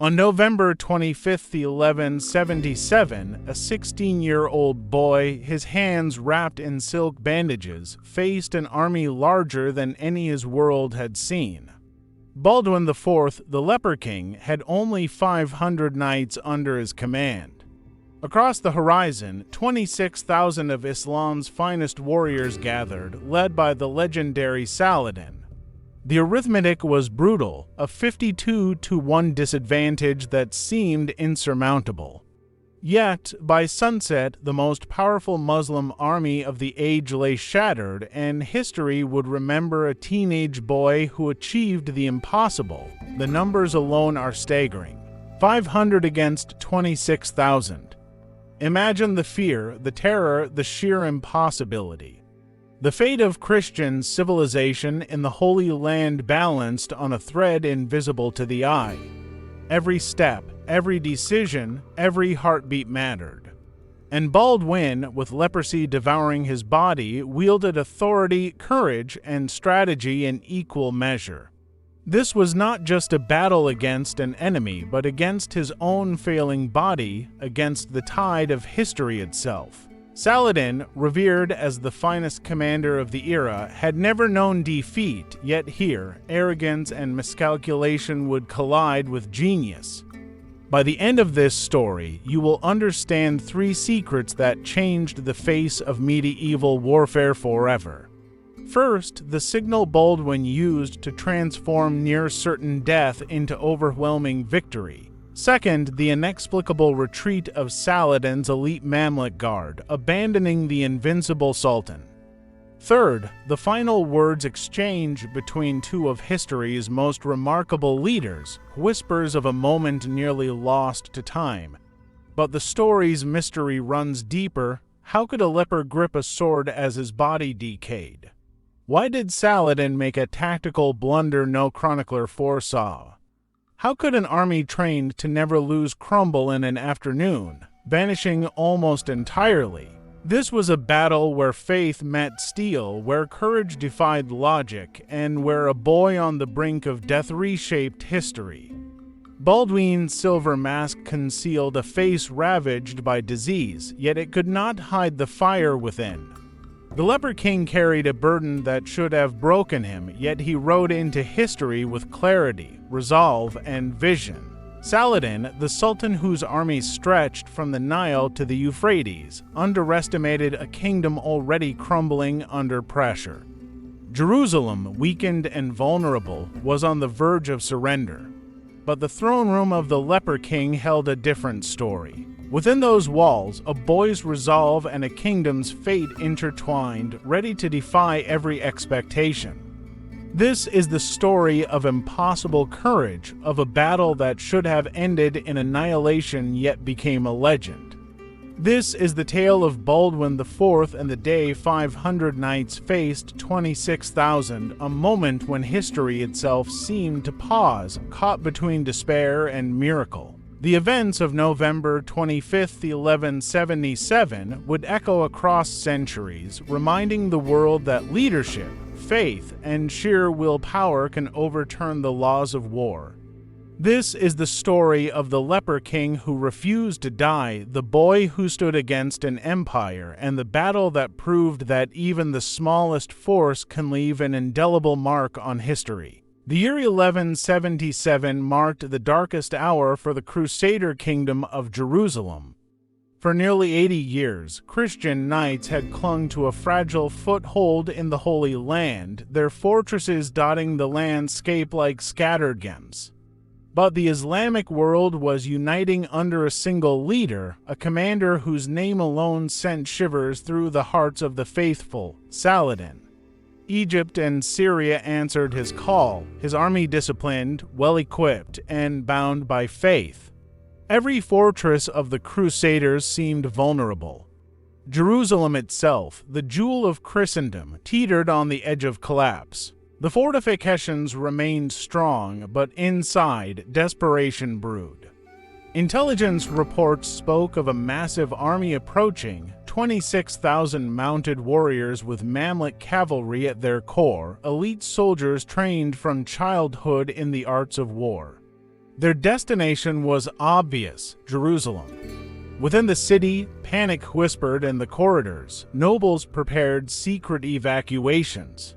On November 25, 1177, a 16-year-old boy, his hands wrapped in silk bandages, faced an army larger than any his world had seen. Baldwin IV, the Leper King, had only 500 knights under his command. Across the horizon, 26,000 of Islam's finest warriors gathered, led by the legendary Saladin. The arithmetic was brutal, a 52-to-1 disadvantage that seemed insurmountable. Yet, by sunset, the most powerful Muslim army of the age lay shattered, and history would remember a teenage boy who achieved the impossible. The numbers alone are staggering. 500 against 26,000. Imagine the fear, the terror, the sheer impossibility. The fate of Christian civilization in the Holy Land balanced on a thread invisible to the eye. Every step, every decision, every heartbeat mattered. And Baldwin, with leprosy devouring his body, wielded authority, courage, and strategy in equal measure. This was not just a battle against an enemy, but against his own failing body, against the tide of history itself. Saladin, revered as the finest commander of the era, had never known defeat, yet here, arrogance and miscalculation would collide with genius. By the end of this story, you will understand 3 secrets that changed the face of medieval warfare forever. First, the signal Baldwin used to transform near-certain death into overwhelming victory. Second, the inexplicable retreat of Saladin's elite Mamluk guard, abandoning the invincible Sultan. Third, the final words exchange between 2 of history's most remarkable leaders, whispers of a moment nearly lost to time. But the story's mystery runs deeper. How could a leper grip a sword as his body decayed? Why did Saladin make a tactical blunder no chronicler foresaw? How could an army trained to never lose crumble in an afternoon, vanishing almost entirely? This was a battle where faith met steel, where courage defied logic, and where a boy on the brink of death reshaped history. Baldwin's silver mask concealed a face ravaged by disease, yet it could not hide the fire within. The Leper King carried a burden that should have broken him, yet he rode into history with clarity, resolve, and vision. Saladin, the Sultan whose armies stretched from the Nile to the Euphrates, underestimated a kingdom already crumbling under pressure. Jerusalem, weakened and vulnerable, was on the verge of surrender. But the throne room of the Leper King held a different story. Within those walls, a boy's resolve and a kingdom's fate intertwined, ready to defy every expectation. This is the story of impossible courage, of a battle that should have ended in annihilation yet became a legend. This is the tale of Baldwin IV and the day 500 knights faced 26,000, a moment when history itself seemed to pause, caught between despair and miracle. The events of November 25, 1177 would echo across centuries, reminding the world that leadership, faith, and sheer willpower can overturn the laws of war. This is the story of the Leper King who refused to die, the boy who stood against an empire, and the battle that proved that even the smallest force can leave an indelible mark on history. The year 1177 marked the darkest hour for the Crusader kingdom of Jerusalem. For nearly 80 years, Christian knights had clung to a fragile foothold in the Holy Land, their fortresses dotting the landscape like scattered gems. But the Islamic world was uniting under a single leader, a commander whose name alone sent shivers through the hearts of the faithful, Saladin. Egypt and Syria answered his call, his army disciplined, well-equipped, and bound by faith. Every fortress of the Crusaders seemed vulnerable. Jerusalem itself, the jewel of Christendom, teetered on the edge of collapse. The fortifications remained strong, but inside, desperation brewed. Intelligence reports spoke of a massive army approaching, 26,000 mounted warriors with Mamluk cavalry at their core, elite soldiers trained from childhood in the arts of war. Their destination was obvious: Jerusalem. Within the city, panic whispered in the corridors. Nobles prepared secret evacuations.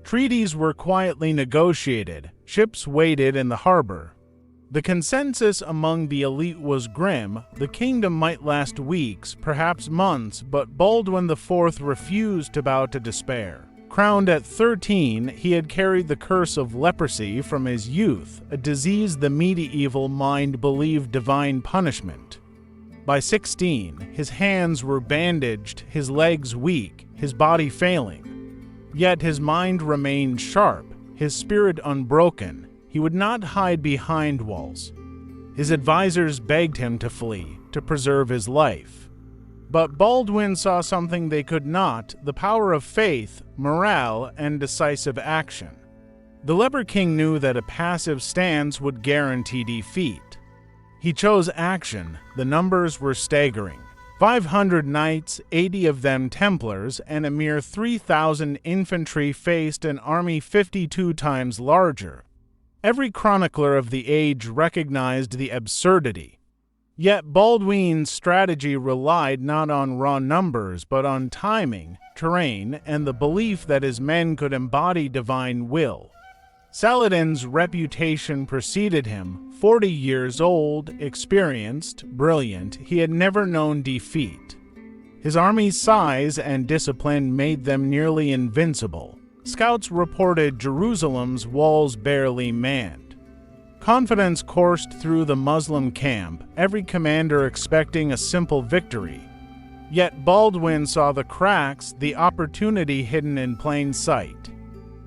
Treaties were quietly negotiated. Ships waited in the harbor. The consensus among the elite was grim. The kingdom might last weeks, perhaps months, but Baldwin IV refused to bow to despair. Crowned at 13, he had carried the curse of leprosy from his youth, a disease the medieval mind believed divine punishment. By 16, his hands were bandaged, his legs weak, his body failing. Yet his mind remained sharp, his spirit unbroken. He would not hide behind walls. His advisors begged him to flee, to preserve his life. But Baldwin saw something they could not: the power of faith, morale, and decisive action. The Leper King knew that a passive stance would guarantee defeat. He chose action. The numbers were staggering. 500 knights, 80 of them Templars, and a mere 3,000 infantry faced an army 52 times larger. Every chronicler of the age recognized the absurdity. Yet Baldwin's strategy relied not on raw numbers, but on timing, terrain, and the belief that his men could embody divine will. Saladin's reputation preceded him. 40 years old, experienced, brilliant, he had never known defeat. His army's size and discipline made them nearly invincible. Scouts reported Jerusalem's walls barely manned. Confidence coursed through the Muslim camp, every commander expecting a simple victory. Yet Baldwin saw the cracks, the opportunity hidden in plain sight.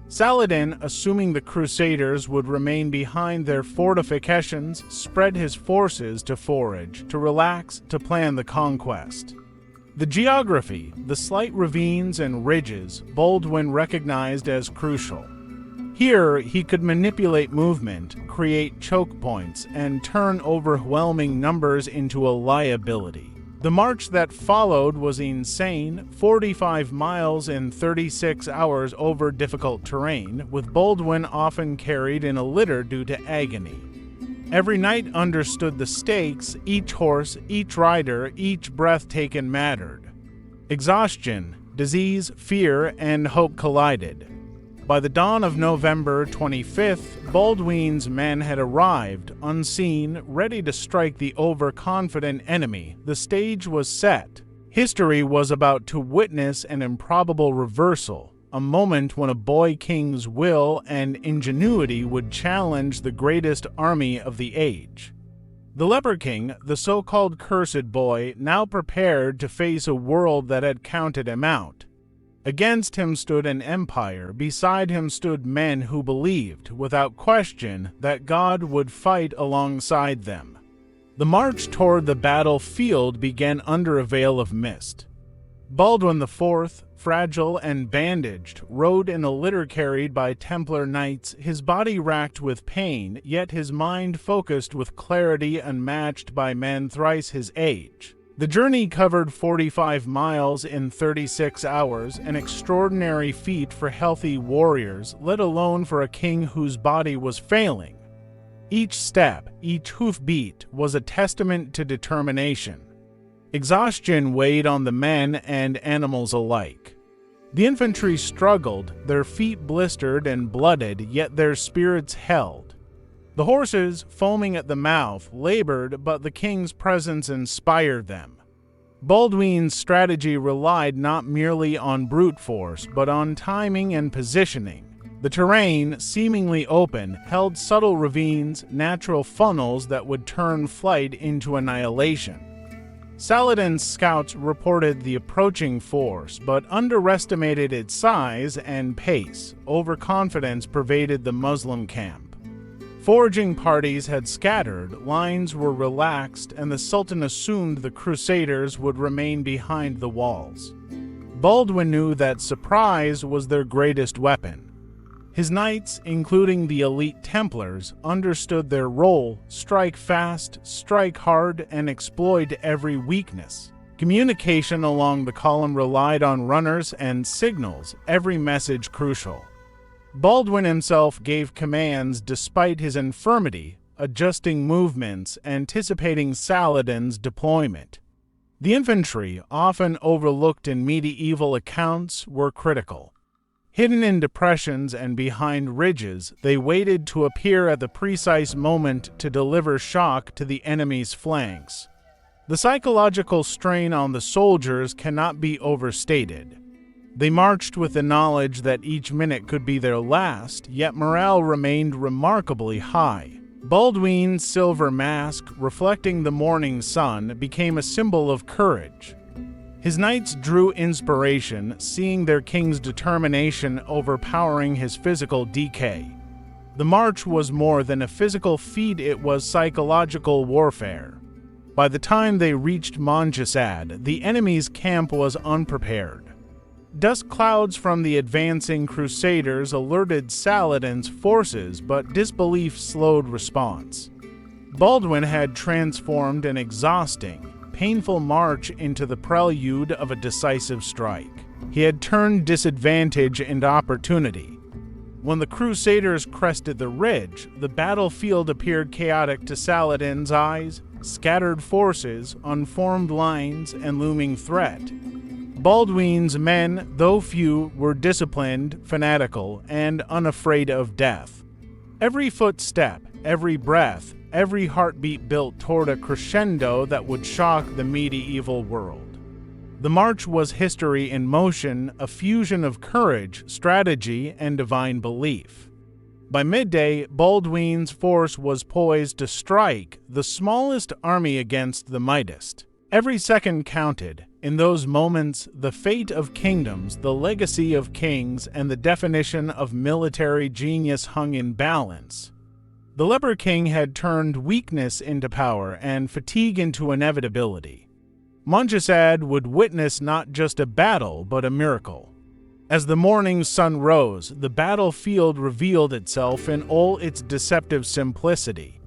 Saladin, assuming the Crusaders would remain behind their fortifications, spread his forces to forage, to relax, to plan the conquest. The geography, the slight ravines and ridges, Baldwin recognized as crucial. Here, he could manipulate movement, create choke points, and turn overwhelming numbers into a liability. The march that followed was insane: 45 miles in 36 hours over difficult terrain, with Baldwin often carried in a litter due to agony. Every knight understood the stakes. Each horse, each rider, each breath taken mattered. Exhaustion, disease, fear, and hope collided. By the dawn of November 25th, Baldwin's men had arrived, unseen, ready to strike the overconfident enemy. The stage was set. History was about to witness an improbable reversal, a moment when a boy king's will and ingenuity would challenge the greatest army of the age. The Leper King, the so-called cursed boy, now prepared to face a world that had counted him out. Against him stood an empire. Beside him stood men who believed, without question, that God would fight alongside them. The march toward the battlefield began under a veil of mist. Baldwin IV, fragile and bandaged, rode in a litter carried by Templar knights, his body racked with pain, yet his mind focused with clarity unmatched by men thrice his age. The journey covered 45 miles in 36 hours, an extraordinary feat for healthy warriors, let alone for a king whose body was failing. Each step, each hoofbeat, was a testament to determination. Exhaustion weighed on the men and animals alike. The infantry struggled, their feet blistered and blooded, yet their spirits held. The horses, foaming at the mouth, labored, but the king's presence inspired them. Baldwin's strategy relied not merely on brute force, but on timing and positioning. The terrain, seemingly open, held subtle ravines, natural funnels that would turn flight into annihilation. Saladin's scouts reported the approaching force, but underestimated its size and pace. Overconfidence pervaded the Muslim camp. Foraging parties had scattered, lines were relaxed, and the Sultan assumed the Crusaders would remain behind the walls. Baldwin knew that surprise was their greatest weapon. His knights, including the elite Templars, understood their role: strike fast, strike hard, and exploit every weakness. Communication along the column relied on runners and signals, every message crucial. Baldwin himself gave commands despite his infirmity, adjusting movements, anticipating Saladin's deployment. The infantry, often overlooked in medieval accounts, were critical. Hidden in depressions and behind ridges, they waited to appear at the precise moment to deliver shock to the enemy's flanks. The psychological strain on the soldiers cannot be overstated. They marched with the knowledge that each minute could be their last, yet morale remained remarkably high. Baldwin's silver mask, reflecting the morning sun, became a symbol of courage. His knights drew inspiration, seeing their king's determination overpowering his physical decay. The march was more than a physical feat, it was psychological warfare. By the time they reached Montgisad, the enemy's camp was unprepared. Dust clouds from the advancing Crusaders alerted Saladin's forces, but disbelief slowed response. Baldwin had transformed an exhausting, painful march into the prelude of a decisive strike. He had turned disadvantage into opportunity. When the Crusaders crested the ridge, the battlefield appeared chaotic to Saladin's eyes. Scattered forces, unformed lines, and looming threat. Baldwin's men, though few, were disciplined, fanatical, and unafraid of death. Every footstep, every breath, every heartbeat built toward a crescendo that would shock the medieval world. The march was history in motion, a fusion of courage, strategy, and divine belief. By midday, Baldwin's force was poised to strike, the smallest army against the mightiest. Every second counted. In those moments, the fate of kingdoms, the legacy of kings, and the definition of military genius hung in balance. The Leper King had turned weakness into power and fatigue into inevitability. Montgisad would witness not just a battle, but a miracle. As the morning sun rose, the battlefield revealed itself in all its deceptive simplicity.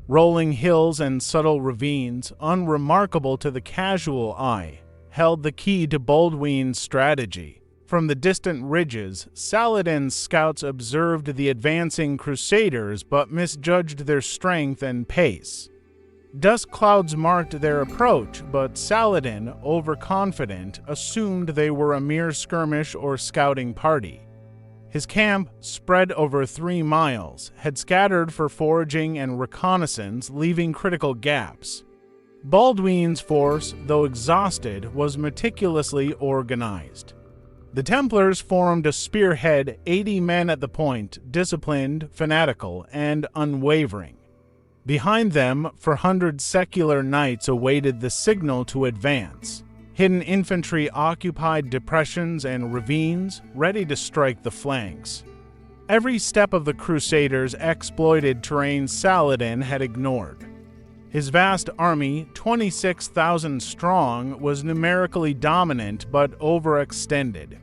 Rolling hills and subtle ravines, unremarkable to the casual eye, held the key to Baldwin's strategy. From the distant ridges, Saladin's scouts observed the advancing Crusaders but misjudged their strength and pace. Dust clouds marked their approach, but Saladin, overconfident, assumed they were a mere skirmish or scouting party. His camp, spread over 3 miles, had scattered for foraging and reconnaissance, leaving critical gaps. Baldwin's force, though exhausted, was meticulously organized. The Templars formed a spearhead, 80 men at the point, disciplined, fanatical, and unwavering. Behind them, 400 secular knights awaited the signal to advance. Hidden infantry occupied depressions and ravines, ready to strike the flanks. Every step of the Crusaders exploited terrain Saladin had ignored. His vast army, 26,000 strong, was numerically dominant but overextended.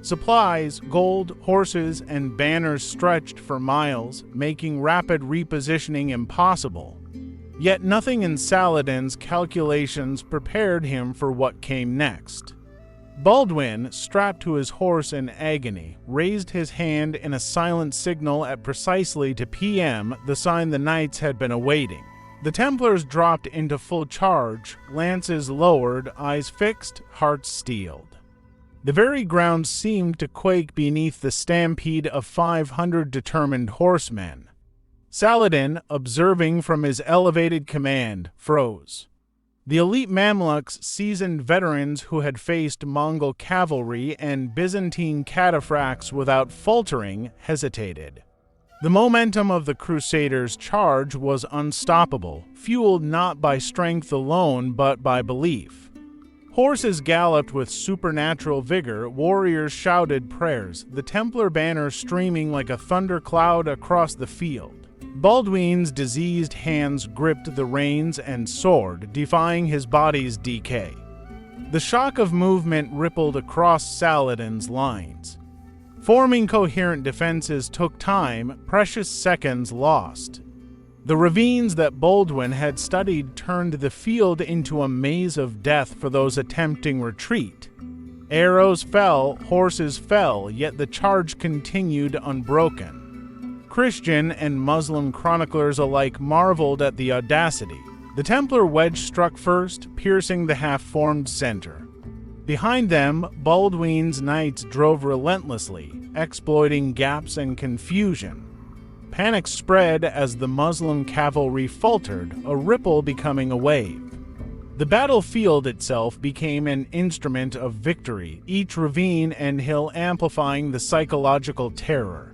Supplies, gold, horses, and banners stretched for miles, making rapid repositioning impossible. Yet nothing in Saladin's calculations prepared him for what came next. Baldwin, strapped to his horse in agony, raised his hand in a silent signal at precisely to PM, the sign the knights had been awaiting. The Templars dropped into full charge, lances lowered, eyes fixed, hearts steeled. The very ground seemed to quake beneath the stampede of 500 determined horsemen. Saladin, observing from his elevated command, froze. The elite Mamluks, seasoned veterans who had faced Mongol cavalry and Byzantine cataphracts without faltering, hesitated. The momentum of the Crusaders' charge was unstoppable, fueled not by strength alone but by belief. Horses galloped with supernatural vigor, warriors shouted prayers, the Templar banner streaming like a thundercloud across the field. Baldwin's diseased hands gripped the reins and sword, defying his body's decay. The shock of movement rippled across Saladin's lines. Forming coherent defenses took time, precious seconds lost. The ravines that Baldwin had studied turned the field into a maze of death for those attempting retreat. Arrows fell, horses fell, yet the charge continued unbroken. Christian and Muslim chroniclers alike marveled at the audacity. The Templar wedge struck first, piercing the half-formed center. Behind them, Baldwin's knights drove relentlessly, exploiting gaps and confusion. Panic spread as the Muslim cavalry faltered, a ripple becoming a wave. The battlefield itself became an instrument of victory, each ravine and hill amplifying the psychological terror.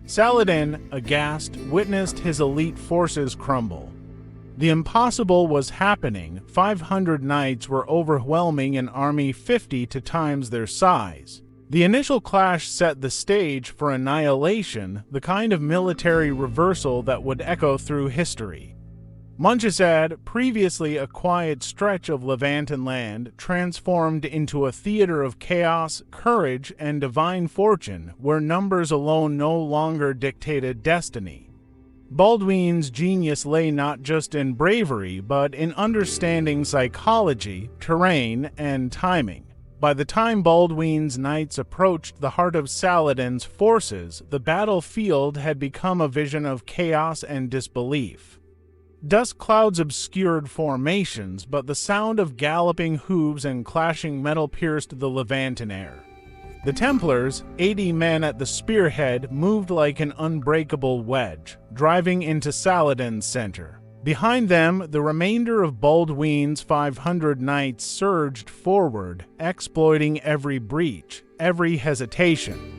Saladin, aghast, witnessed his elite forces crumble. The impossible was happening. 500 knights were overwhelming an army 50 times their size. The initial clash set the stage for annihilation, the kind of military reversal that would echo through history. Montgisad, previously a quiet stretch of Levantan land, transformed into a theater of chaos, courage, and divine fortune, where numbers alone no longer dictated destiny. Baldwin's genius lay not just in bravery, but in understanding psychology, terrain, and timing. By the time Baldwin's knights approached the heart of Saladin's forces, the battlefield had become a vision of chaos and disbelief. Dust clouds obscured formations, but the sound of galloping hooves and clashing metal pierced the Levantan air. The Templars, 80 men at the spearhead, moved like an unbreakable wedge, driving into Saladin's center. Behind them, the remainder of Baldwin's 500 knights surged forward, exploiting every breach, every hesitation.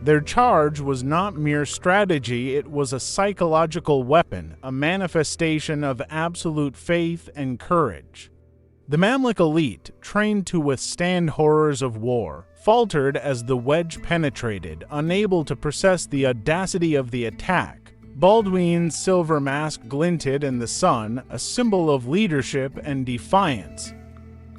Their charge was not mere strategy, it was a psychological weapon, a manifestation of absolute faith and courage. The Mamluk elite, trained to withstand horrors of war, faltered as the wedge penetrated, unable to process the audacity of the attack. Baldwin's silver mask glinted in the sun, a symbol of leadership and defiance.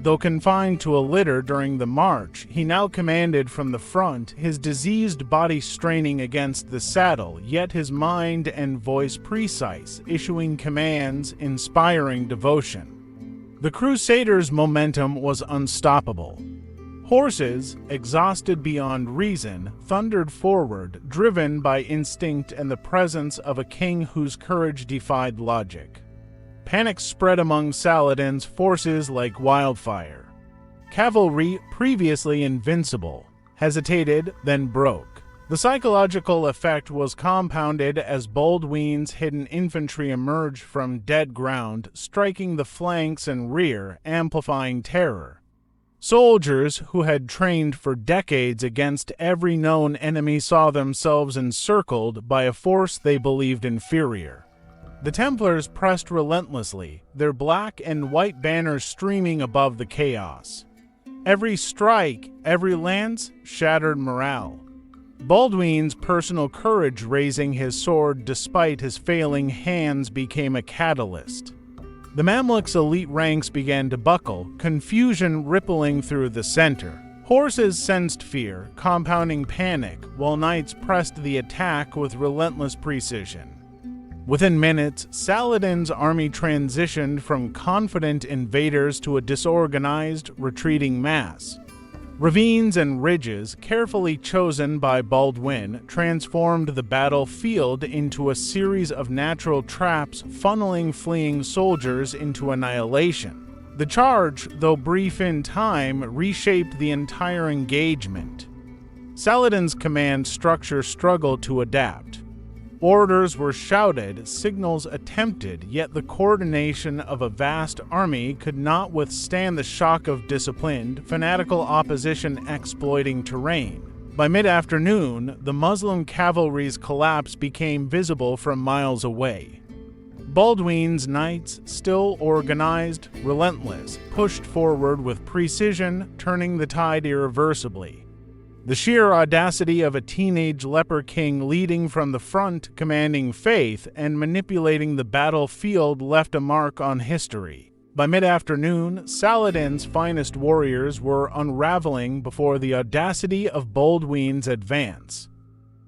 Though confined to a litter during the march, he now commanded from the front, his diseased body straining against the saddle, yet his mind and voice precise, issuing commands, inspiring devotion. The Crusaders' momentum was unstoppable. Horses, exhausted beyond reason, thundered forward, driven by instinct and the presence of a king whose courage defied logic. Panic spread among Saladin's forces like wildfire. Cavalry, previously invincible, hesitated, then broke. The psychological effect was compounded as Baldwin's hidden infantry emerged from dead ground, striking the flanks and rear, amplifying terror. Soldiers who had trained for decades against every known enemy saw themselves encircled by a force they believed inferior. The Templars pressed relentlessly, their black and white banners streaming above the chaos. Every strike, every lance, shattered morale. Baldwin's personal courage raising his sword despite his failing hands became a catalyst. The Mamluks' elite ranks began to buckle, confusion rippling through the center. Horses sensed fear, compounding panic, while knights pressed the attack with relentless precision. Within minutes, Saladin's army transitioned from confident invaders to a disorganized, retreating mass. Ravines and ridges, carefully chosen by Baldwin, transformed the battlefield into a series of natural traps funneling fleeing soldiers into annihilation. The charge, though brief in time, reshaped the entire engagement. Saladin's command structure struggled to adapt. Orders were shouted, signals attempted, yet the coordination of a vast army could not withstand the shock of disciplined, fanatical opposition exploiting terrain. By mid-afternoon, the Muslim cavalry's collapse became visible from miles away. Baldwin's knights, still organized, relentless, pushed forward with precision, turning the tide irreversibly. The sheer audacity of a teenage leper king leading from the front, commanding faith, and manipulating the battlefield left a mark on history. By mid-afternoon, Saladin's finest warriors were unraveling before the audacity of Baldwin's advance.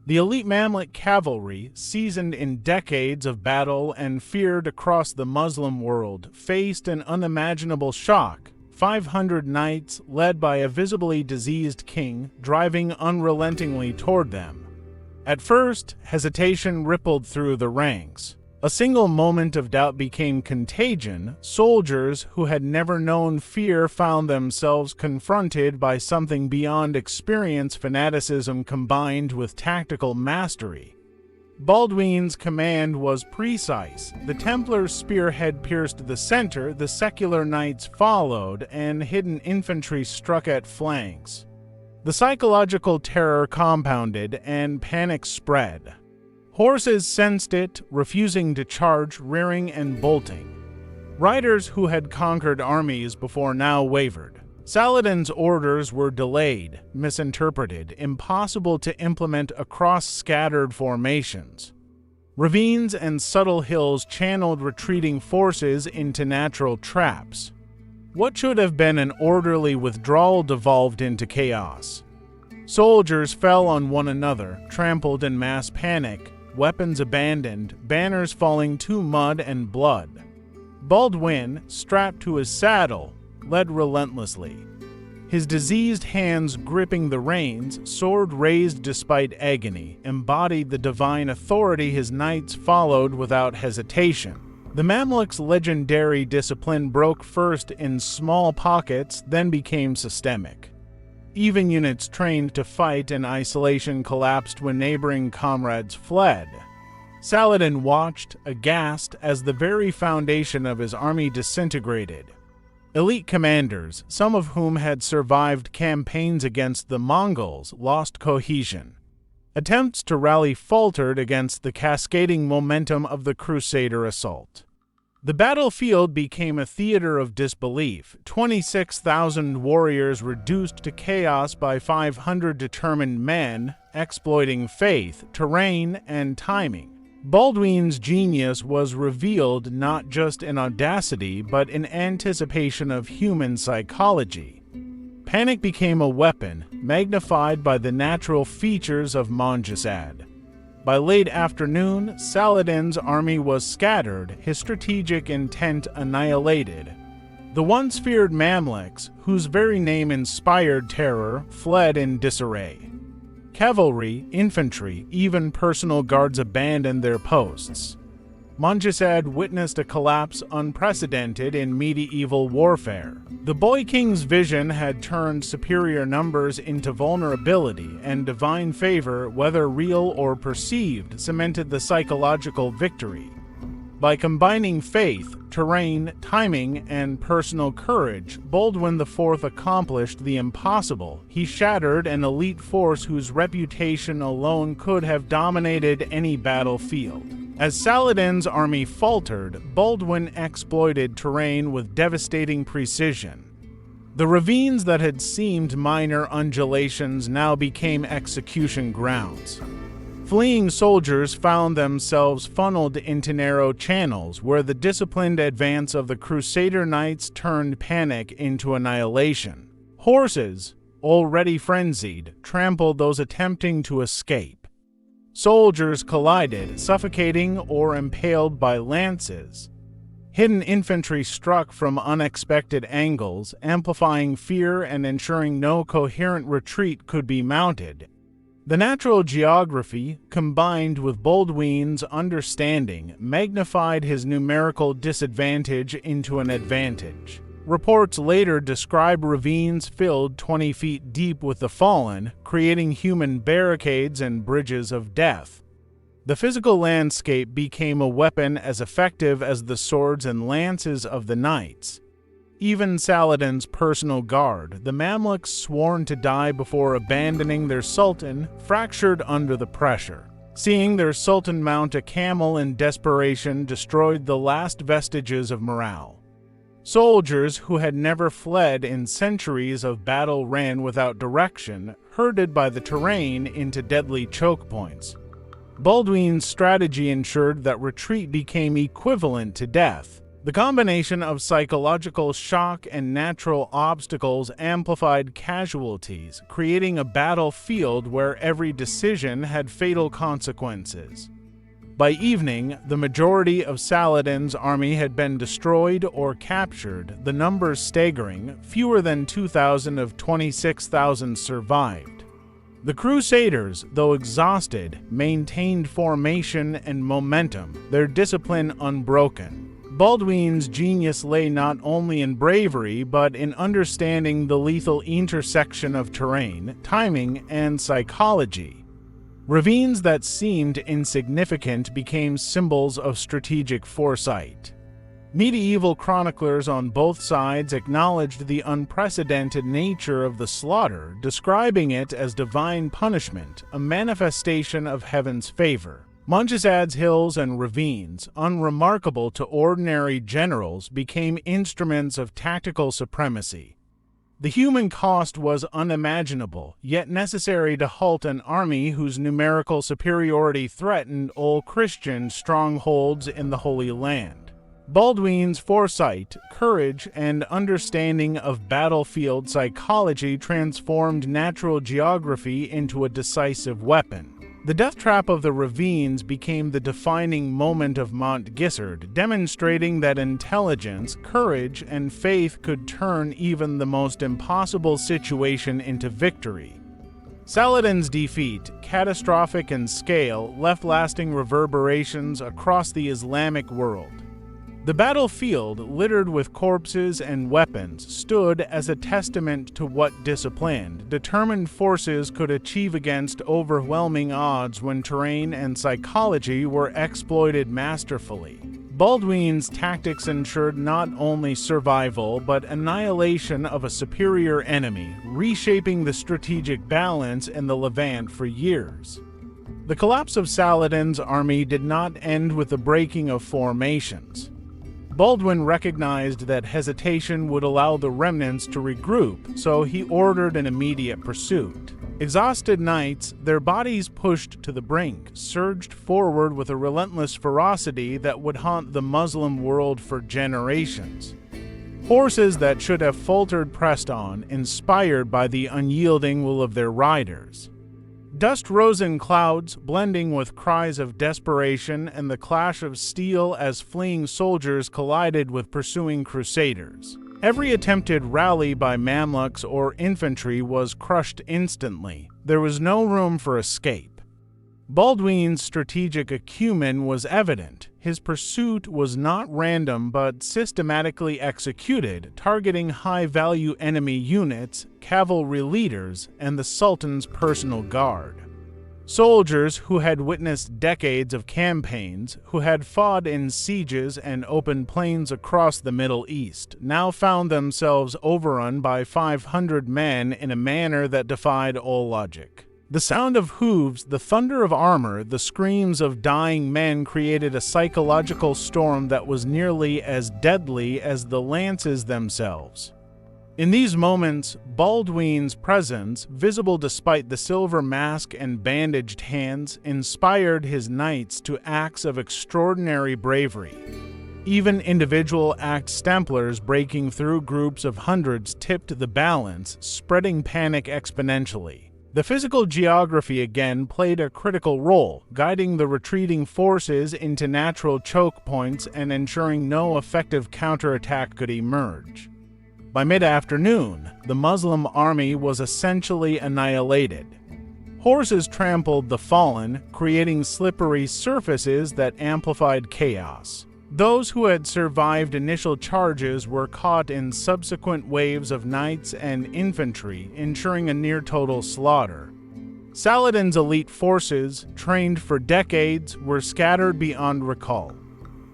The elite Mamluk cavalry, seasoned in decades of battle and feared across the Muslim world, faced an unimaginable shock. 500 knights, led by a visibly diseased king, driving unrelentingly toward them. At first, hesitation rippled through the ranks. A single moment of doubt became contagion. Soldiers who had never known fear found themselves confronted by something beyond experience, fanaticism combined with tactical mastery. Baldwin's command was precise. The Templar spearhead pierced the center, the secular knights followed, and hidden infantry struck at flanks. The psychological terror compounded, and panic spread. Horses sensed it, refusing to charge, rearing and bolting. Riders who had conquered armies before now wavered. Saladin's orders were delayed, misinterpreted, impossible to implement across scattered formations. Ravines and subtle hills channeled retreating forces into natural traps. What should have been an orderly withdrawal devolved into chaos. Soldiers fell on one another, trampled in mass panic, weapons abandoned, banners falling to mud and blood. Baldwin, strapped to his saddle, led relentlessly. His diseased hands gripping the reins, sword raised despite agony, embodied the divine authority his knights followed without hesitation. The Mamluks' legendary discipline broke first in small pockets, then became systemic. Even units trained to fight in isolation collapsed when neighboring comrades fled. Saladin watched, aghast, as the very foundation of his army disintegrated. Elite commanders, some of whom had survived campaigns against the Mongols, lost cohesion. Attempts to rally faltered against the cascading momentum of the Crusader assault. The battlefield became a theater of disbelief, 26,000 warriors reduced to chaos by 500 determined men, exploiting faith, terrain, and timing. Baldwin's genius was revealed not just in audacity, but in anticipation of human psychology. Panic became a weapon, magnified by the natural features of Montgisad. By late afternoon, Saladin's army was scattered, his strategic intent annihilated. The once feared Mamluks, whose very name inspired terror, fled in disarray. Cavalry, infantry, even personal guards abandoned their posts. Montgisad witnessed a collapse unprecedented in medieval warfare. The boy king's vision had turned superior numbers into vulnerability, and divine favor, whether real or perceived, cemented the psychological victory. By combining faith, terrain, timing, and personal courage, Baldwin IV accomplished the impossible. He shattered an elite force whose reputation alone could have dominated any battlefield. As Saladin's army faltered, Baldwin exploited terrain with devastating precision. The ravines that had seemed minor undulations now became execution grounds. Fleeing soldiers found themselves funneled into narrow channels where the disciplined advance of the Crusader knights turned panic into annihilation. Horses, already frenzied, trampled those attempting to escape. Soldiers collided, suffocating or impaled by lances. Hidden infantry struck from unexpected angles, amplifying fear and ensuring no coherent retreat could be mounted. The natural geography, combined with Baldwin's understanding, magnified his numerical disadvantage into an advantage. Reports later describe ravines filled 20 feet deep with the fallen, creating human barricades and bridges of death. The physical landscape became a weapon as effective as the swords and lances of the knights. Even Saladin's personal guard, the Mamluks sworn to die before abandoning their sultan, fractured under the pressure. Seeing their sultan mount a camel in desperation destroyed the last vestiges of morale. Soldiers who had never fled in centuries of battle ran without direction, herded by the terrain into deadly choke points. Baldwin's strategy ensured that retreat became equivalent to death. The combination of psychological shock and natural obstacles amplified casualties, creating a battlefield where every decision had fatal consequences. By evening, the majority of Saladin's army had been destroyed or captured, the numbers staggering. Fewer than 2,000 of 26,000 survived. The Crusaders, though exhausted, maintained formation and momentum, their discipline unbroken. Baldwin's genius lay not only in bravery, but in understanding the lethal intersection of terrain, timing, and psychology. Ravines that seemed insignificant became symbols of strategic foresight. Medieval chroniclers on both sides acknowledged the unprecedented nature of the slaughter, describing it as divine punishment, a manifestation of heaven's favor. Montgisad's hills and ravines, unremarkable to ordinary generals, became instruments of tactical supremacy. The human cost was unimaginable, yet necessary to halt an army whose numerical superiority threatened old Christian strongholds in the Holy Land. Baldwin's foresight, courage, and understanding of battlefield psychology transformed natural geography into a decisive weapon. The death trap of the ravines became the defining moment of Montgisad, demonstrating that intelligence, courage, and faith could turn even the most impossible situation into victory. Saladin's defeat, catastrophic in scale, left lasting reverberations across the Islamic world. The battlefield, littered with corpses and weapons, stood as a testament to what disciplined, determined forces could achieve against overwhelming odds when terrain and psychology were exploited masterfully. Baldwin's tactics ensured not only survival but annihilation of a superior enemy, reshaping the strategic balance in the Levant for years. The collapse of Saladin's army did not end with the breaking of formations. Baldwin recognized that hesitation would allow the remnants to regroup, so he ordered an immediate pursuit. Exhausted knights, their bodies pushed to the brink, surged forward with a relentless ferocity that would haunt the Muslim world for generations. Horses that should have faltered pressed on, inspired by the unyielding will of their riders. Dust rose in clouds, blending with cries of desperation and the clash of steel as fleeing soldiers collided with pursuing crusaders. Every attempted rally by Mamluks or infantry was crushed instantly. There was no room for escape. Baldwin's strategic acumen was evident. His pursuit was not random but systematically executed, targeting high-value enemy units, cavalry leaders, and the Sultan's personal guard. Soldiers who had witnessed decades of campaigns, who had fought in sieges and open plains across the Middle East, now found themselves overrun by 500 men in a manner that defied all logic. The sound of hooves, the thunder of armor, the screams of dying men created a psychological storm that was nearly as deadly as the lances themselves. In these moments, Baldwin's presence, visible despite the silver mask and bandaged hands, inspired his knights to acts of extraordinary bravery. Even individual axe Templars breaking through groups of hundreds tipped the balance, spreading panic exponentially. The physical geography again played a critical role, guiding the retreating forces into natural choke points and ensuring no effective counterattack could emerge. By mid-afternoon, the Muslim army was essentially annihilated. Horses trampled the fallen, creating slippery surfaces that amplified chaos. Those who had survived initial charges were caught in subsequent waves of knights and infantry, ensuring a near-total slaughter. Saladin's elite forces, trained for decades, were scattered beyond recall.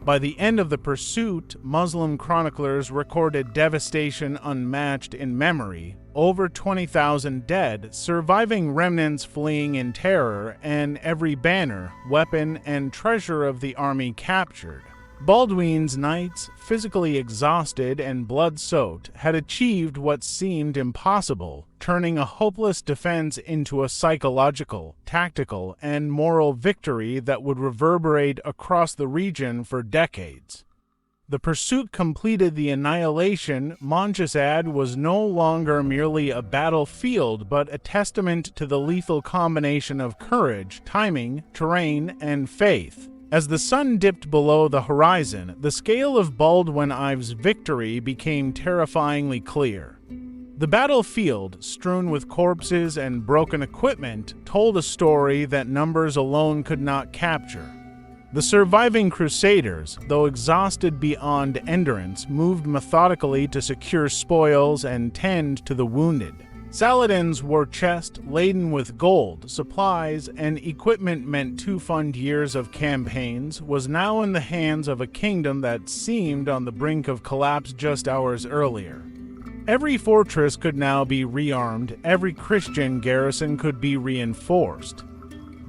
By the end of the pursuit, Muslim chroniclers recorded devastation unmatched in memory, over 20,000 dead, surviving remnants fleeing in terror, and every banner, weapon, and treasure of the army captured. Baldwin's knights, physically exhausted and blood-soaked, had achieved what seemed impossible, turning a hopeless defense into a psychological, tactical, and moral victory that would reverberate across the region for decades. The pursuit completed the annihilation. Montgisad was no longer merely a battlefield, but a testament to the lethal combination of courage, timing, terrain, and faith. As the sun dipped below the horizon, the scale of Baldwin IV's victory became terrifyingly clear. The battlefield, strewn with corpses and broken equipment, told a story that numbers alone could not capture. The surviving Crusaders, though exhausted beyond endurance, moved methodically to secure spoils and tend to the wounded. Saladin's war chest, laden with gold, supplies, and equipment meant to fund years of campaigns, was now in the hands of a kingdom that seemed on the brink of collapse just hours earlier. Every fortress could now be rearmed, every Christian garrison could be reinforced.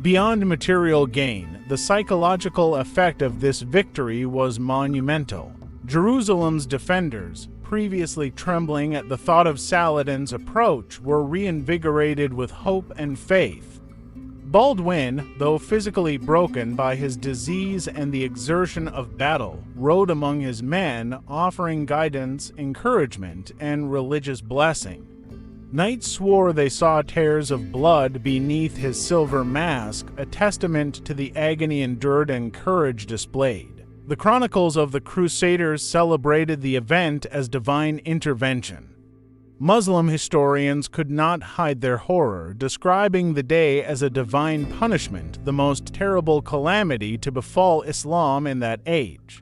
Beyond material gain, the psychological effect of this victory was monumental. Jerusalem's defenders, previously trembling at the thought of Saladin's approach, were reinvigorated with hope and faith. Baldwin, though physically broken by his disease and the exertion of battle, rode among his men, offering guidance, encouragement, and religious blessing. Knights swore they saw tears of blood beneath his silver mask, a testament to the agony endured and courage displayed. The chronicles of the Crusaders celebrated the event as divine intervention. Muslim historians could not hide their horror, describing the day as a divine punishment, the most terrible calamity to befall Islam in that age.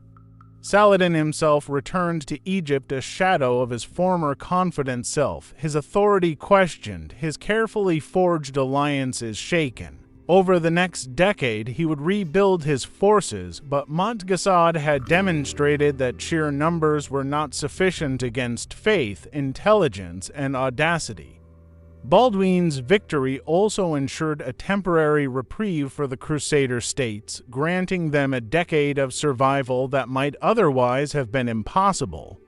Saladin himself returned to Egypt a shadow of his former confident self, his authority questioned, his carefully forged alliances shaken. Over the next decade, he would rebuild his forces, but Montgisad had demonstrated that sheer numbers were not sufficient against faith, intelligence, and audacity. Baldwin's victory also ensured a temporary reprieve for the Crusader states, granting them a decade of survival that might otherwise have been impossible.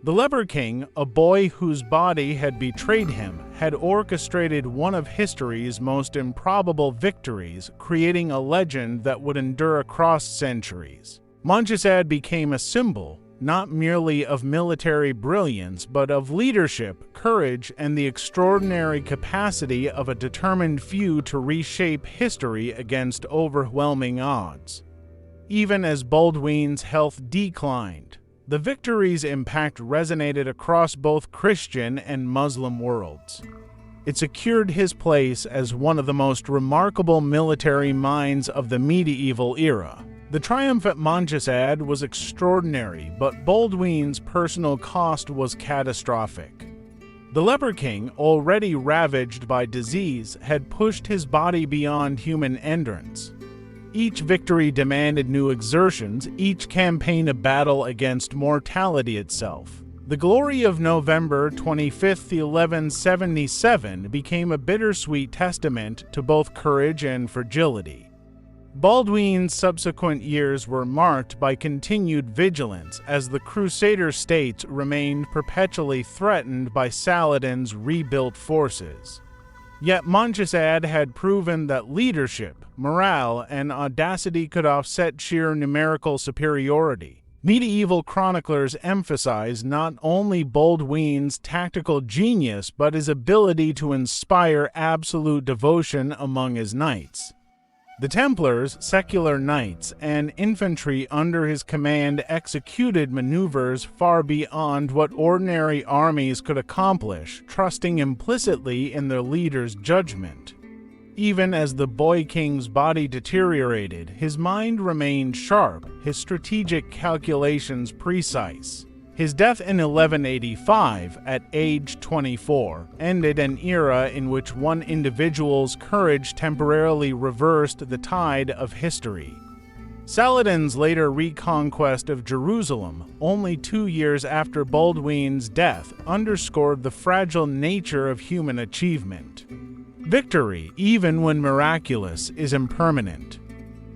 The Leper King, a boy whose body had betrayed him, had orchestrated one of history's most improbable victories, creating a legend that would endure across centuries. Montgisad became a symbol, not merely of military brilliance, but of leadership, courage, and the extraordinary capacity of a determined few to reshape history against overwhelming odds. Even as Baldwin's health declined, the victory's impact resonated across both Christian and Muslim worlds. It secured his place as one of the most remarkable military minds of the medieval era. The triumph at Montgisad was extraordinary, but Baldwin's personal cost was catastrophic. The Leper King, already ravaged by disease, had pushed his body beyond human endurance. Each victory demanded new exertions, each campaign a battle against mortality itself. The glory of November 25, 1177 became a bittersweet testament to both courage and fragility. Baldwin's subsequent years were marked by continued vigilance as the Crusader states remained perpetually threatened by Saladin's rebuilt forces. Yet Montgisad had proven that leadership, morale, and audacity could offset sheer numerical superiority. Medieval chroniclers emphasize not only Baldwin's tactical genius but his ability to inspire absolute devotion among his knights. The Templars, secular knights, and infantry under his command executed maneuvers far beyond what ordinary armies could accomplish, trusting implicitly in their leader's judgment. Even as the boy king's body deteriorated, his mind remained sharp, his strategic calculations precise. His death in 1185, at age 24, ended an era in which one individual's courage temporarily reversed the tide of history. Saladin's later reconquest of Jerusalem, only 2 years after Baldwin's death, underscored the fragile nature of human achievement. Victory, even when miraculous, is impermanent.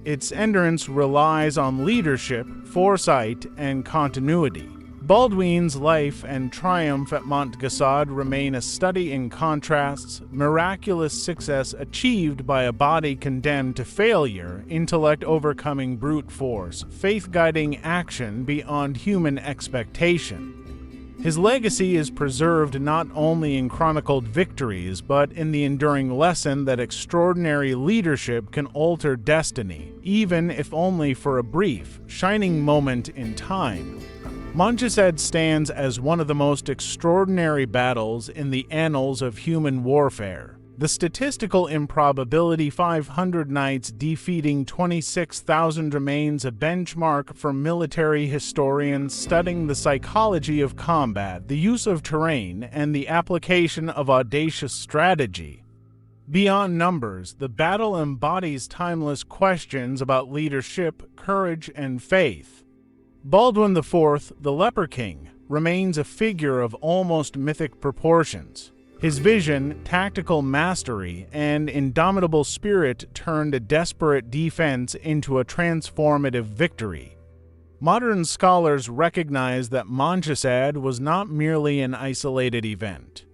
Its endurance relies on leadership, foresight, and continuity. Baldwin's life and triumph at Montgisad remain a study in contrasts, miraculous success achieved by a body condemned to failure, intellect overcoming brute force, faith guiding action beyond human expectation. His legacy is preserved not only in chronicled victories, but in the enduring lesson that extraordinary leadership can alter destiny, even if only for a brief, shining moment in time. Montgisad stands as one of the most extraordinary battles in the annals of human warfare. The statistical improbability 500 knights defeating 26,000 remains a benchmark for military historians studying the psychology of combat, the use of terrain, and the application of audacious strategy. Beyond numbers, the battle embodies timeless questions about leadership, courage, and faith. Baldwin IV, the Leper King, remains a figure of almost mythic proportions. His vision, tactical mastery, and indomitable spirit turned a desperate defense into a transformative victory. Modern scholars recognize that Montgisad was not merely an isolated event.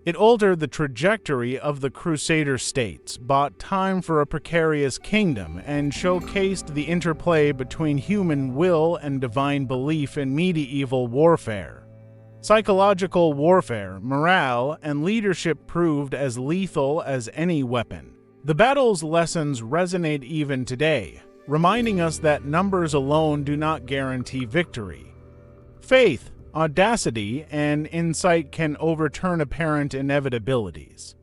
It altered the trajectory of the Crusader states, bought time for a precarious kingdom, and showcased the interplay between human will and divine belief in medieval warfare. Psychological warfare, morale, and leadership proved as lethal as any weapon. The battle's lessons resonate even today, reminding us that numbers alone do not guarantee victory. Faith, audacity, and insight can overturn apparent inevitabilities.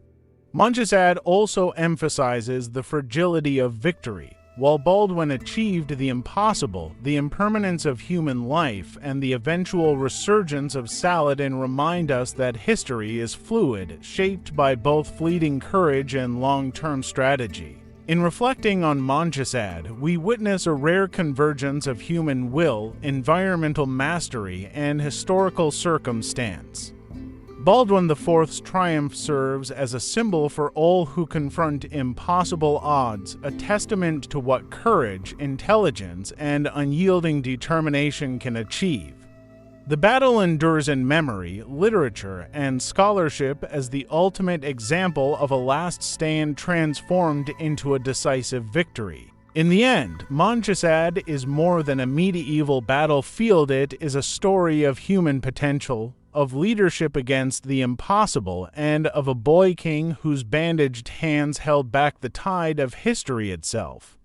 Montgisad also emphasizes the fragility of victory. While Baldwin achieved the impossible, the impermanence of human life and the eventual resurgence of Saladin remind us that history is fluid, shaped by both fleeting courage and long-term strategy. In reflecting on Montgisad, we witness a rare convergence of human will, environmental mastery, and historical circumstance. Baldwin IV's triumph serves as a symbol for all who confront impossible odds, a testament to what courage, intelligence, and unyielding determination can achieve. The battle endures in memory, literature, and scholarship as the ultimate example of a last stand transformed into a decisive victory. In the end, Montgisad is more than a medieval battlefield. It is a story of human potential, of leadership against the impossible, and of a boy king whose bandaged hands held back the tide of history itself.